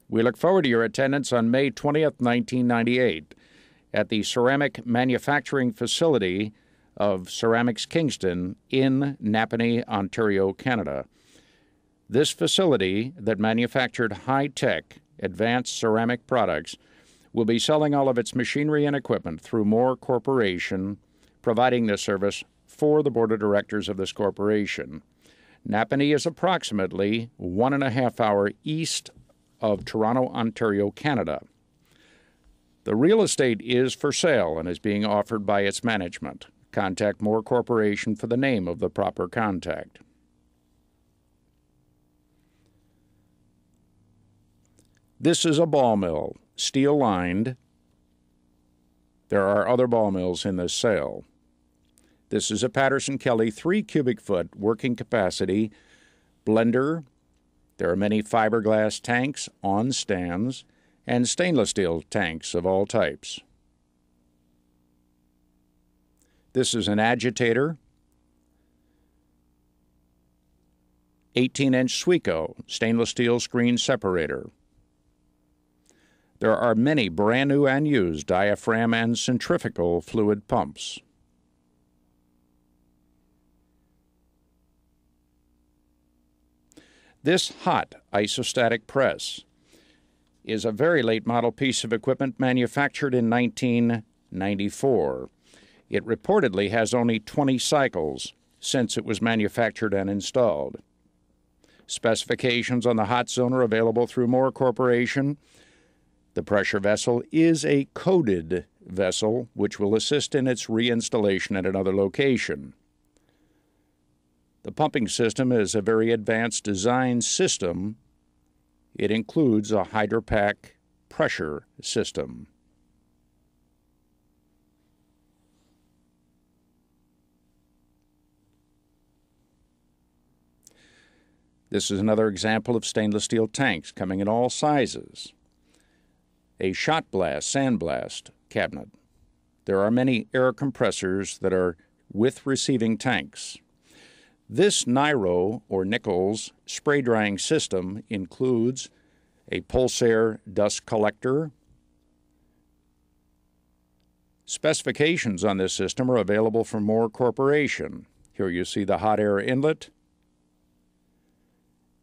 We look forward to your attendance on May 20th, 1998 at the ceramic manufacturing facility of Ceramiques Kingston in Napanee, Ontario, Canada. This facility that manufactured high-tech, advanced ceramic products will be selling all of its machinery and equipment through MOHR Corporation, providing this service for the board of directors of this corporation. Napanee is approximately 1.5 hours east of Toronto, Ontario, Canada. The real estate is for sale and is being offered by its management. Contact MOHR Corporation for the name of the proper contact. This is a ball mill, steel-lined. There are other ball mills in this sale. This is a Patterson-Kelley 3 cubic foot working capacity blender. There are many fiberglass tanks on stands and stainless steel tanks of all types. This is an agitator, 18-inch Suico stainless steel screen separator. There are many brand new and used diaphragm and centrifugal fluid pumps. This hot isostatic press is a very late model piece of equipment manufactured in 1994. It reportedly has only 20 cycles since it was manufactured and installed. Specifications on the hot zone are available through MOHR Corporation. The pressure vessel is a coded vessel, which will assist in its reinstallation at another location. The pumping system is a very advanced design system. It includes a Hydropack pressure system. This is another example of stainless steel tanks coming in all sizes. A shot blast, sandblast cabinet. There are many air compressors that are with receiving tanks. This Niro or Nichols spray drying system includes a Pulsar dust collector. Specifications on this system are available from MOHR Corporation. Here you see the hot air inlet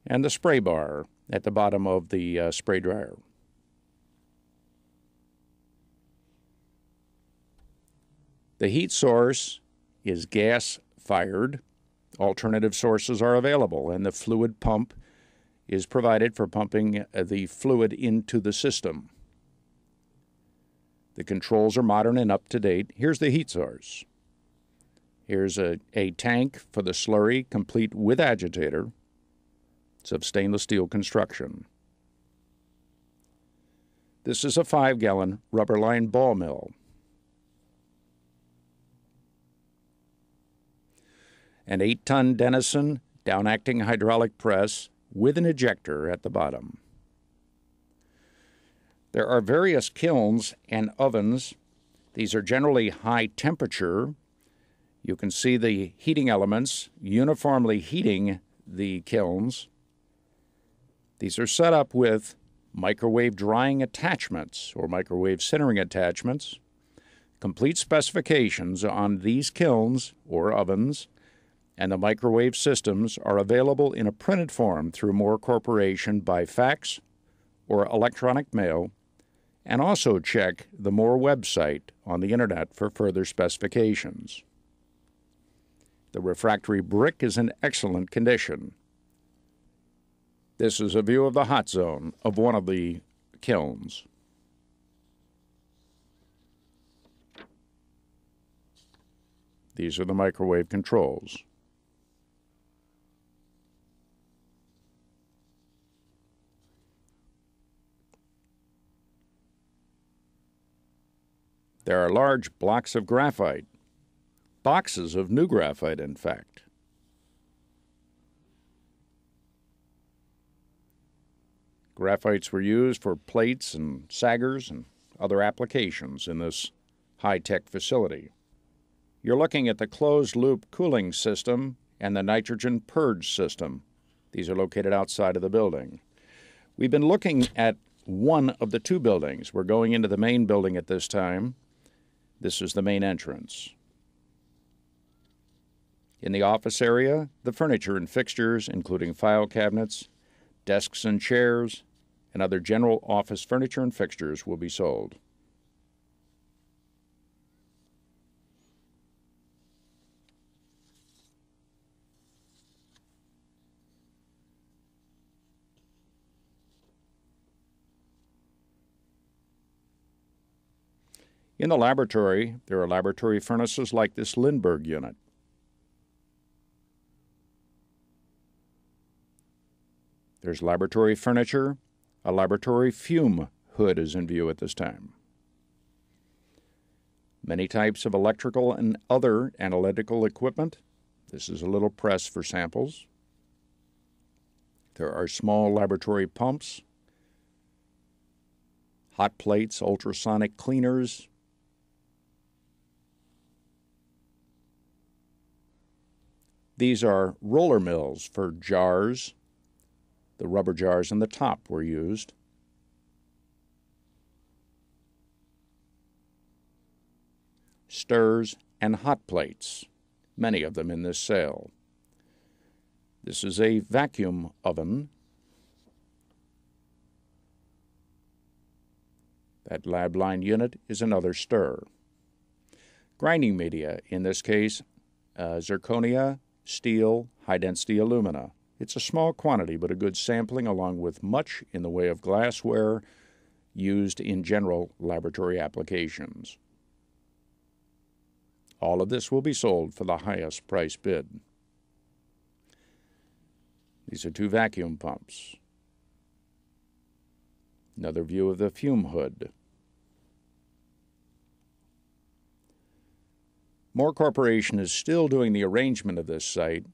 and the spray bar at the bottom of the spray dryer. The heat source is gas-fired. Alternative sources are available, and the fluid pump is provided for pumping the fluid into the system. The controls are modern and up-to-date. Here's the heat source. Here's a tank for the slurry, complete with agitator. It's of stainless steel construction. This is a 5-gallon rubber-lined ball mill. An 8-ton Denison down-acting hydraulic press with an ejector at the bottom. There are various kilns and ovens. These are generally high temperature. You can see the heating elements uniformly heating the kilns. These are set up with microwave drying attachments or microwave sintering attachments. Complete specifications on these kilns or ovens and the microwave systems are available in a printed form through MOHR Corporation by fax or electronic mail, and also check the MOHR website on the Internet for further specifications. The refractory brick is in excellent condition. This is a view of the hot zone of one of the kilns. These are the microwave controls. There are large blocks of graphite, boxes of new graphite, in fact. Graphites were used for plates and saggers and other applications in this high-tech facility. You're looking at the closed-loop cooling system and the nitrogen purge system. These are located outside of the building. We've been looking at one of the two buildings. We're going into the main building at this time. This is the main entrance. In the office area, the furniture and fixtures, including file cabinets, desks and chairs, and other general office furniture and fixtures will be sold. In the laboratory, there are laboratory furnaces like this Lindbergh unit. There's laboratory furniture. A laboratory fume hood is in view at this time. Many types of electrical and other analytical equipment. This is a little press for samples. There are small laboratory pumps, hot plates, ultrasonic cleaners. These are roller mills for jars. The rubber jars in the top were used. Stirs and hot plates, many of them in this sale. This is a vacuum oven. That lab line unit is another stir. Grinding media, in this case, zirconia, steel, high-density alumina. It's a small quantity, but a good sampling, along with much in the way of glassware used in general laboratory applications. All of this will be sold for the highest price bid. These are two vacuum pumps. Another view of the fume hood. MOHR Corporation is still doing the arrangement of this site.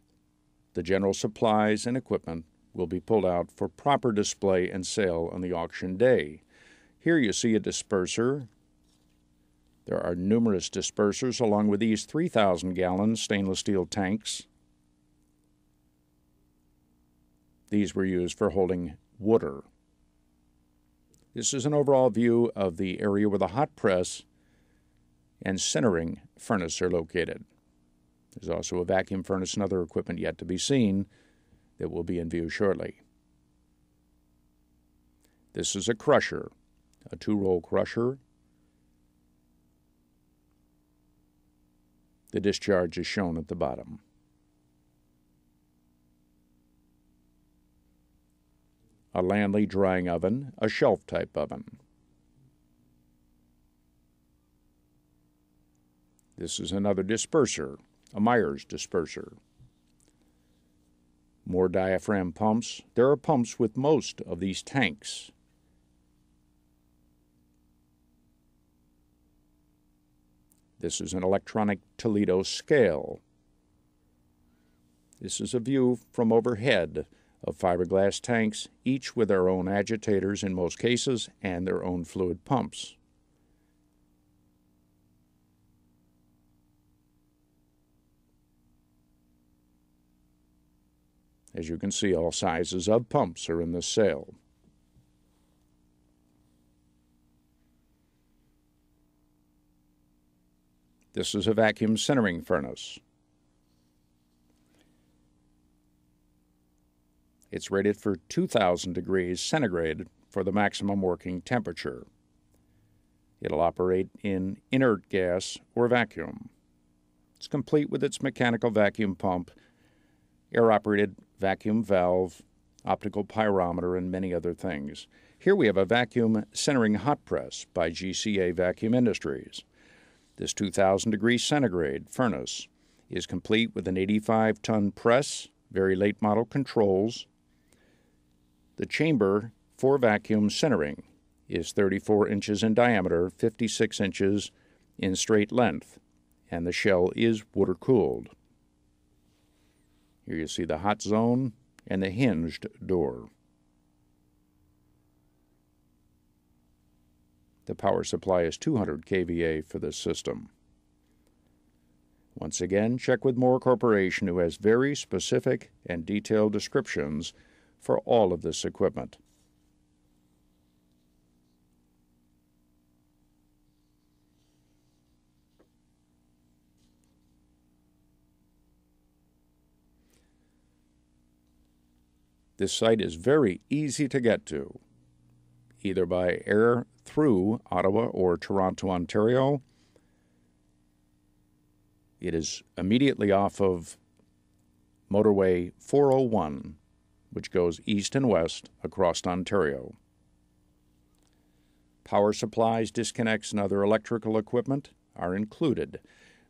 The general supplies and equipment will be pulled out for proper display and sale on the auction day. Here you see a disperser. There are numerous dispersers along with these 3,000-gallon stainless steel tanks. These were used for holding water. This is an overall view of the area where the hot press and sintering furnace are located. There's also a vacuum furnace and other equipment yet to be seen that will be in view shortly. This is a crusher, a two-roll crusher. The discharge is shown at the bottom. A Landley drying oven, a shelf-type oven. This is another disperser, a Myers disperser. More diaphragm pumps. There are pumps with most of these tanks. This is an electronic Toledo scale. This is a view from overhead of fiberglass tanks, each with their own agitators in most cases and their own fluid pumps. As you can see, all sizes of pumps are in this sale. This is a vacuum sintering furnace. It's rated for 2,000 degrees centigrade for the maximum working temperature. It'll operate in inert gas or vacuum. It's complete with its mechanical vacuum pump, air-operated vacuum valve, optical pyrometer, and many other things. Here we have a vacuum sintering hot press by GCA Vacuum Industries. This 2,000 degrees centigrade furnace is complete with an 85-ton press, very late model controls. The chamber for vacuum sintering is 34 inches in diameter, 56 inches in straight length, and the shell is water-cooled. Here you see the hot zone and the hinged door. The power supply is 200 kVA for this system. Once again, check with MOHR Corporation, who has very specific and detailed descriptions for all of this equipment. This site is very easy to get to, either by air through Ottawa or Toronto, Ontario. It is immediately off of Motorway 401, which goes east and west across Ontario. Power supplies, disconnects, and other electrical equipment are included.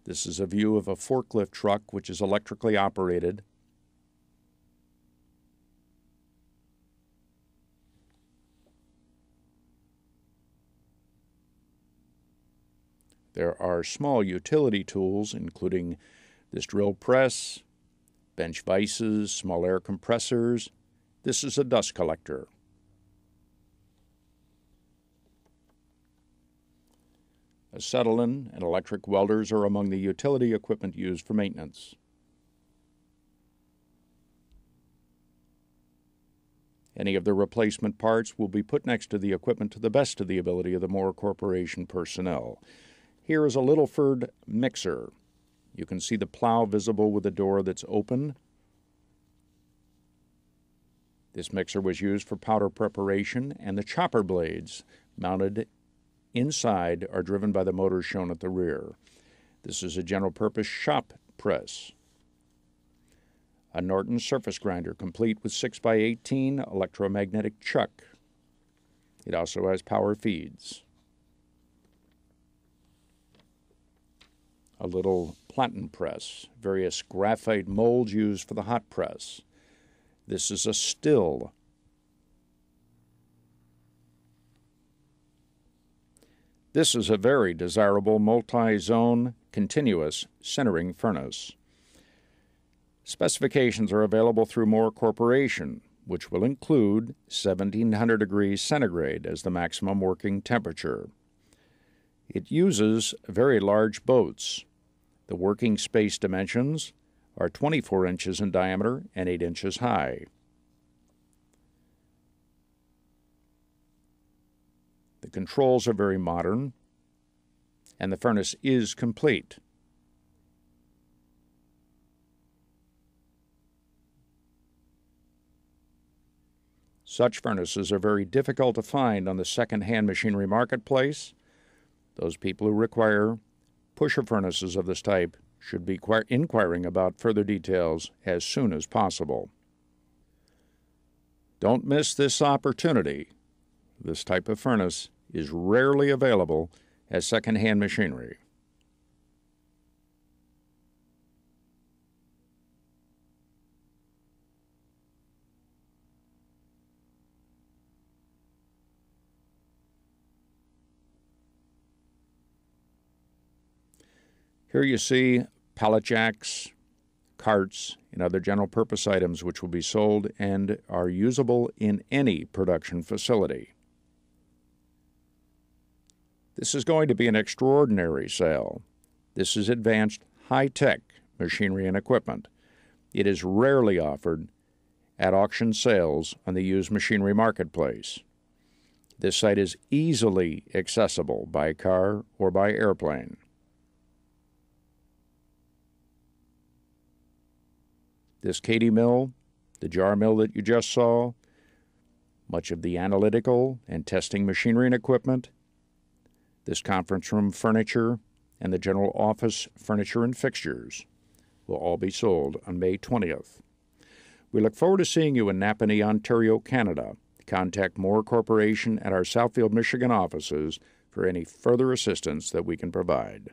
This is a view of a forklift truck which is electrically operated. There are small utility tools, including this drill press, bench vices, small air compressors. This is a dust collector. Acetylene and electric welders are among the utility equipment used for maintenance. Any of the replacement parts will be put next to the equipment to the best of the ability of the MOHR Corporation personnel. Here is a Littleford mixer. You can see the plow visible with the door that's open. This mixer was used for powder preparation, and the chopper blades mounted inside are driven by the motors shown at the rear. This is a general-purpose shop press. A Norton surface grinder, complete with 6x18 electromagnetic chuck. It also has power feeds. A little platen press, various graphite molds used for the hot press. This is a still. This is a very desirable multi-zone continuous centering furnace. Specifications are available through MOHR Corporation, which will include 1700 degrees centigrade as the maximum working temperature. It uses very large boats. The working space dimensions are 24 inches in diameter and 8 inches high. The controls are very modern, and the furnace is complete. Such furnaces are very difficult to find on the second-hand machinery marketplace. Those people who require pusher furnaces of this type should be inquiring about further details as soon as possible. Don't miss this opportunity. This type of furnace is rarely available as second-hand machinery. Here you see pallet jacks, carts, and other general-purpose items which will be sold and are usable in any production facility. This is going to be an extraordinary sale. This is advanced, high-tech machinery and equipment. It is rarely offered at auction sales on the used machinery marketplace. This site is easily accessible by car or by airplane. This Katy mill, the jar mill that you just saw, much of the analytical and testing machinery and equipment, this conference room furniture, and the general office furniture and fixtures will all be sold on May 20th. We look forward to seeing you in Napanee, Ontario, Canada. Contact MOHR Corporation at our Southfield, Michigan offices for any further assistance that we can provide.